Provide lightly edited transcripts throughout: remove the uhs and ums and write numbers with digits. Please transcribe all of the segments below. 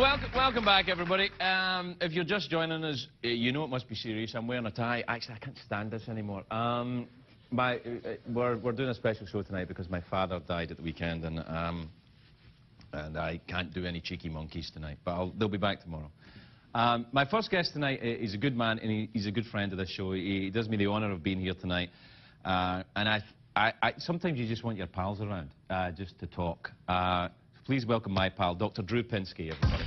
Welcome back, everybody. If you're just joining us, you know it must be serious. I'm wearing a tie. Actually, I can't stand this anymore. We're doing a special show tonight because my father died at the weekend, and I can't do any cheeky monkeys tonight, but they'll be back tomorrow. My first guest tonight is a good man, and he's a good friend of the show. He does me the honour of being here tonight, and sometimes you just want your pals around, just to talk. Please welcome my pal, Dr. Drew Pinsky, everybody.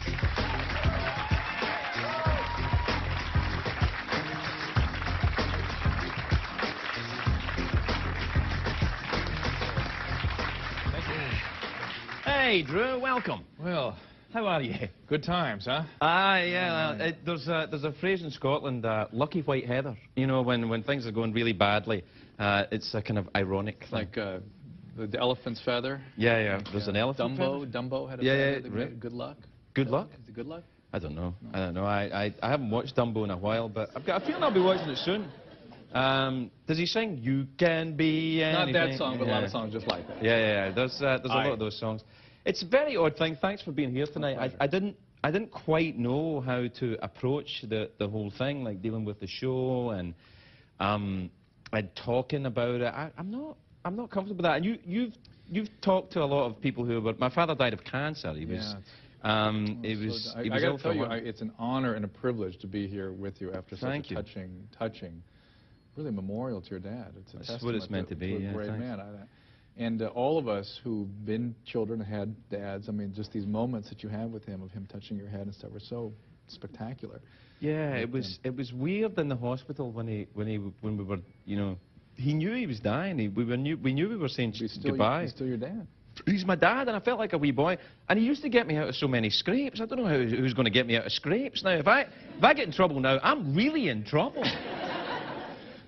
Hey, Drew, welcome. Well, how are you? good times, huh? Yeah. There's a phrase in Scotland, lucky white heather. You know, when things are going really badly, it's a kind of ironic thing. Like the elephant's feather. Yeah. There's an elephant feather. Dumbo had a feather that made good luck. Good luck? Is it good luck? I don't know. No. I don't know. I haven't watched Dumbo in a while, but I've got a feeling I'll be watching it soon. Does he sing "You Can Be Anything"? Not that song, but a lot of songs just like that. Yeah. There's a lot of those songs. It's a very odd thing. Thanks for being here tonight. I didn't quite know how to approach the whole thing, like dealing with the show and talking about it. I'm not comfortable with that. And you've talked to a lot of people who were. My father died of cancer. He was. I got to tell you, it's an honor and a privilege to be here with you after such a touching, really memorial to your dad. It's a That's what it's meant to be. To a great man. And all of us who've been children and had dads, I mean, just these moments that you have with him, of him touching your head and stuff, were so spectacular. Yeah, it was weird in the hospital when we were, you know, he knew he was dying. We knew we were saying goodbye. He's still your dad. He's my dad, and I felt like a wee boy. And he used to get me out of so many scrapes. I don't know who's going to get me out of scrapes now. If I get in trouble now, I'm really in trouble.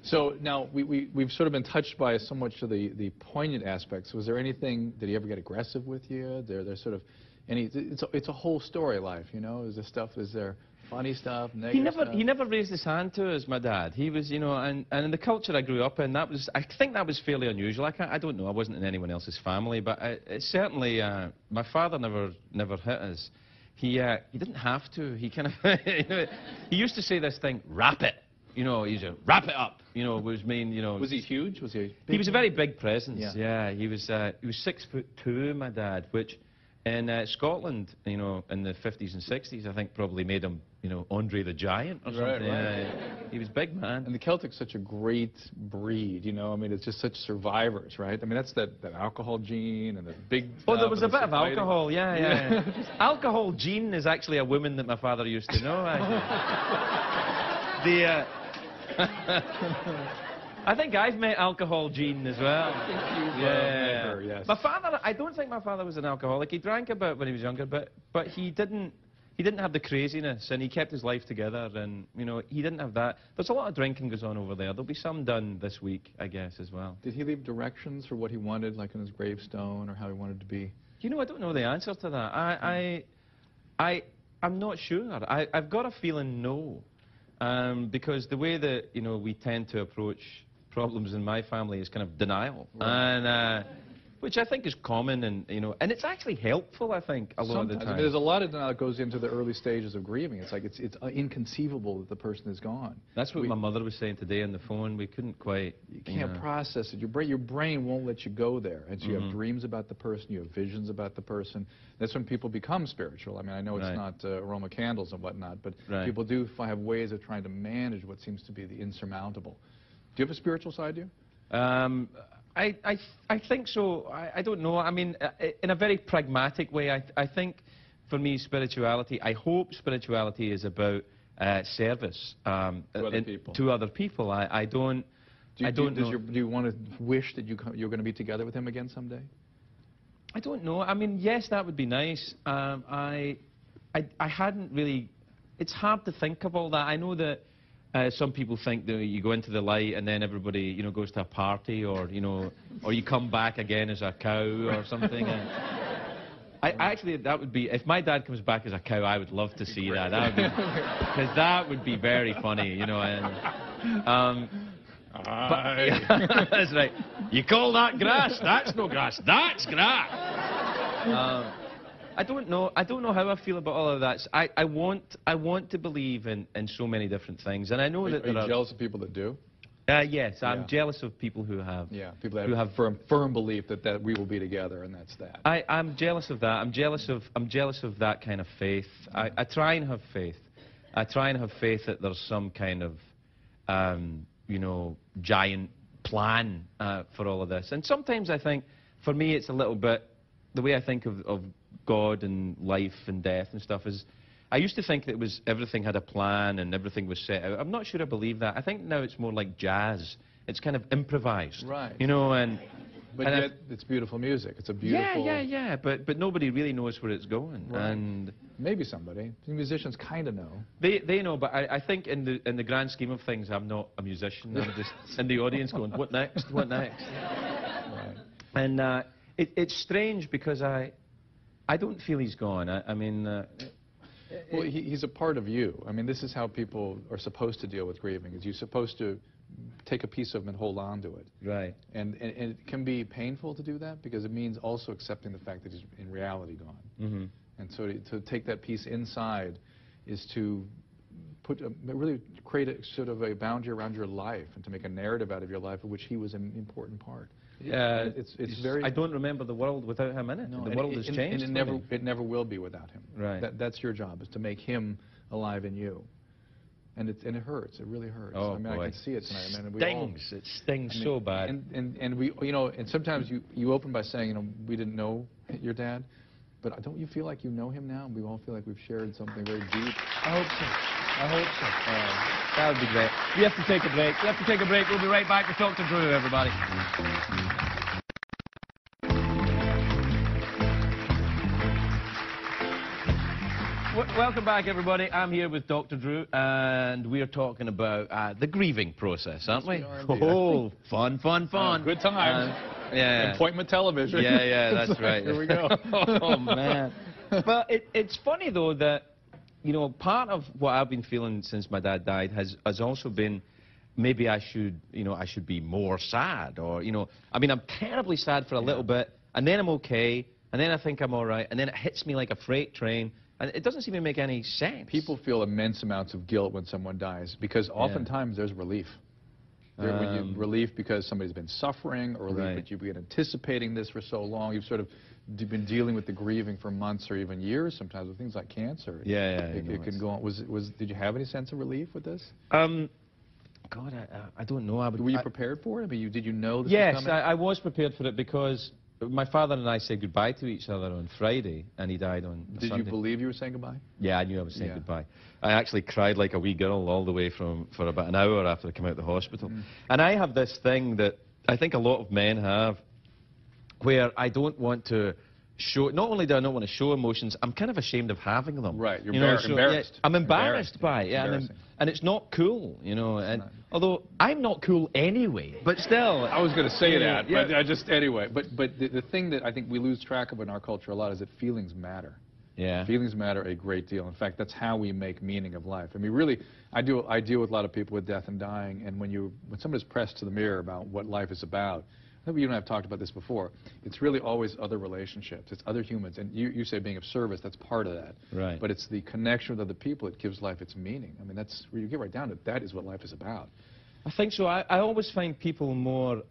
So now we've sort of been touched by so much of the poignant aspects. Was there anything? Did he ever get aggressive with you? There's sort of any? It's a whole story life, you know. Is there funny stuff, negative stuff? He never raised his hand to us, my dad. He was, you know, and in the culture I grew up in, I think that was fairly unusual. I don't know. I wasn't in anyone else's family, but it certainly my father never hit us. He didn't have to. He kind of you know, he used to say this thing, wrap it. You know, he's a wrap it up. You know, which mean, you know. Was he huge? Was he? He was a very big presence. Yeah. He was 6'2", my dad, which in Scotland, you know, in the 50s and 60s, I think probably made him, you know, Andre the Giant or something. Right. He was big, man. And the Celtic's such a great breed, you know. I mean, it's just such survivors, right? I mean, that's that alcohol gene and the big. Oh, there was a bit of alcohol, yeah. Alcohol gene is actually a woman that my father used to know. I think I've met alcohol Jean as well. Met her, yes. My father, I don't think my father was an alcoholic. He drank a bit when he was younger, but he didn't have the craziness, and he kept his life together, and, you know, he didn't have that. There's a lot of drinking goes on over there. There'll be some done this week, I guess, as well. Did he leave directions for what he wanted, like on his gravestone, or how he wanted to be? You know, I don't know the answer to that. I'm not sure. I've got a feeling no. Because the way that, you know, we tend to approach problems in my family is kind of denial, and which I think is common, and, you know, and it's actually helpful, I think, a lot of the time. I mean, there's a lot of denial that goes into the early stages of grieving. It's like it's inconceivable that the person is gone. That's what my mother was saying today on the phone. We couldn't quite. You can't process it. Your brain won't let you go there, and so you have dreams about the person, you have visions about the person. That's when people become spiritual. I mean, I know it's not aroma candles and whatnot, but people do have ways of trying to manage what seems to be the insurmountable. Do you have a spiritual side to you? I think so. I don't know. I mean, in a very pragmatic way, I think for me spirituality, I hope spirituality is about service to other people. I don't. Do you want to wish that you're going to be together with him again someday? I don't know. I mean, yes, that would be nice. I hadn't really. It's hard to think of all that. I know that. Some people think that you go into the light and then everybody, you know, goes to a party, or, you know, or you come back again as a cow or something. Actually, that would be, if my dad comes back as a cow, I would love to see that. That would be, because that would be very funny, you know. And, that's right. You call that grass? That's no grass. That's grass. I don't know how I feel about all of that. I want to believe in so many different things, and I know that are you jealous of people that do? Yes, I'm jealous of people who have. Yeah, people that have firm belief that we will be together, and that's that. I'm jealous of that. I'm jealous of that kind of faith. I try and have faith. I try and have faith that there's some kind of, you know, giant plan for all of this. And sometimes I think, for me, it's a little bit, the way I think of God and life and death and stuff is, I used to think that it was everything had a plan and everything was set out. I'm not sure I believe that. I think now it's more like jazz. It's kind of improvised. Right. You know, and... But yet, it's beautiful music. It's a beautiful... Yeah. But nobody really knows where it's going. Right. And maybe somebody. The musicians kind of know. They know, but I think in the grand scheme of things, I'm not a musician. I'm just in the audience going, what next? What next? Right. And it's strange because I don't feel he's gone. I mean... well, he's a part of you. I mean, this is how people are supposed to deal with grieving, is you're supposed to take a piece of him and hold on to it. Right. And it can be painful to do that because it means also accepting the fact that he's in reality gone. Mm-hmm. And so to take that piece inside is to really create a sort of a boundary around your life and to make a narrative out of your life of which he was an important part. Yeah, it's very... I don't remember the world without him in it. No, the world has changed. And it never will be without him. Right. That's your job, is to make him alive in you. And it hurts. It really hurts. Oh, I mean, boy. I can see it tonight. I mean, It stings so bad. And we, you know, and sometimes you open by saying, you know, we didn't know your dad, but don't you feel like you know him now? We all feel like we've shared something very deep. I hope so. I hope so. That would be great. We have to take a break. We have to take a break. We'll be right back with Dr. Drew, everybody. Welcome back, everybody. I'm here with Dr. Drew, and we're talking about the grieving process, aren't we? Oh, fun. Good times. Yeah. Appointment television. Yeah, that's right. Here we go. Oh, man. But it's funny, though, that, you know, part of what I've been feeling since my dad died has also been maybe I should be more sad, or, you know, I mean, I'm terribly sad for a little bit, and then I'm okay, and then I think I'm all right, and then it hits me like a freight train. And it doesn't seem to make any sense. People feel immense amounts of guilt when someone dies because oftentimes there's relief. Relief because somebody's been suffering, or relief that you've been anticipating this for so long. You've sort of been dealing with the grieving for months or even years sometimes with things like cancer. It can go on. Did you have any sense of relief with this? God, I don't know. Were you prepared for it? I mean, did you know this was coming? Yes, I was prepared for it because my father and I said goodbye to each other on Friday, and he died on Sunday. Did you believe you were saying goodbye? Yeah, I knew I was saying goodbye. I actually cried like a wee girl all the way for about an hour after I came out of the hospital. And I have this thing that I think a lot of men have, where I don't want to show... Not only do I not want to show emotions, I'm kind of ashamed of having them. Right, you're embarrassed. Yeah, I'm embarrassed by it. Yeah, and it's not cool, you know. And although I'm not cool anyway, but still. I was going to say that, but anyway. But the thing that I think we lose track of in our culture a lot is that feelings matter. Yeah. Feelings matter a great deal. In fact, that's how we make meaning of life. I mean, really, I deal with a lot of people with death and dying, and when somebody's pressed to the mirror about what life is about, I think you and I have talked about this before, it's really always other relationships. It's other humans. And you say being of service, that's part of that. Right. But it's the connection with other people that gives life its meaning. I mean, that's where you get right down to it. That is what life is about. I think so. I always find people more...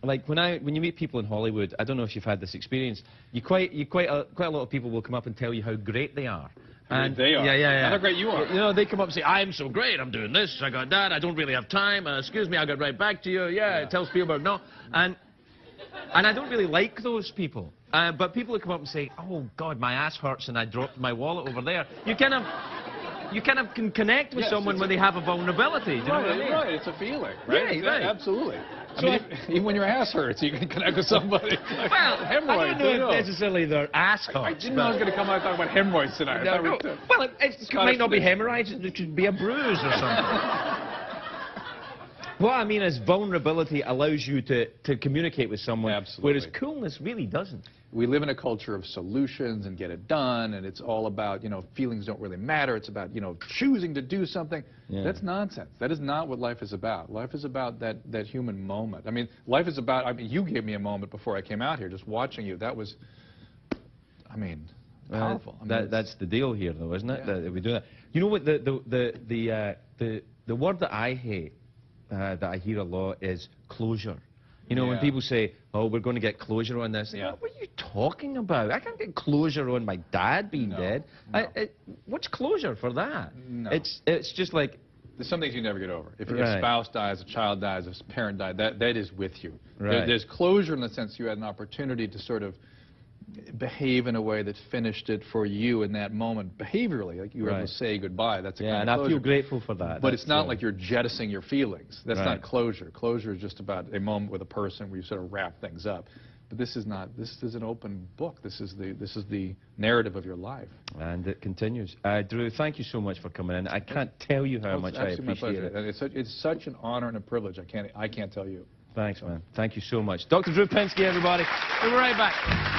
like when you meet people in Hollywood, I don't know if you've had this experience. Quite a lot of people will come up and tell you how great they are. And they are. Yeah. How great you are. You know, they come up and say, "I'm so great. I'm doing this. I got that. I don't really have time. Excuse me. I'll get right back to you." Yeah. Tell Spielberg no. And I don't really like those people. But people who come up and say, "Oh God, my ass hurts and I dropped my wallet over there." You kind of can connect with someone when they have a vulnerability. Do you know what I mean? Right. It's a feeling. Right. Right. Absolutely. So I mean, even when your ass hurts, you can connect with somebody. Well, I don't know if necessarily their ass hurts. I didn't know I was going to come out talking about hemorrhoids tonight. No. Well, it might not be hemorrhoids. It could be a bruise or something. What I mean is vulnerability allows you to communicate with someone, whereas coolness really doesn't. We live in a culture of solutions and get it done, and it's all about, you know, feelings don't really matter. It's about, you know, choosing to do something. Yeah. That's nonsense. That is not what life is about. Life is about that human moment. I mean, life is about, I mean, you gave me a moment before I came out here, just watching you. That was, I mean, Powerful. I mean, that's the deal here, though, isn't it? Yeah. That we do that. You know what? The word that I hate, that I hear a lot, is closure. You know, when people say, "Oh, we're going to get closure on this," what are you talking about? I can't get closure on my dad being dead. No. What's closure for that? No. It's just like, there's some things you never get over. If your spouse dies, a child dies, a parent dies, that is with you. There's closure in the sense you had an opportunity to sort of behave in a way that finished it for you in that moment, behaviorally, like you were able to say goodbye. That's a kind of and I feel grateful for that. But it's not like you're jettisoning your feelings. That's not closure. Closure is just about a moment with a person where you sort of wrap things up. But this is not. This is an open book. This is the narrative of your life. And it continues. Drew, thank you so much for coming in. I can't tell you how much I appreciate it. And it's such an honor and a privilege. I can't tell you. Thanks, man. Thank you so much. Dr. Drew Pinsky, everybody. We'll be right back.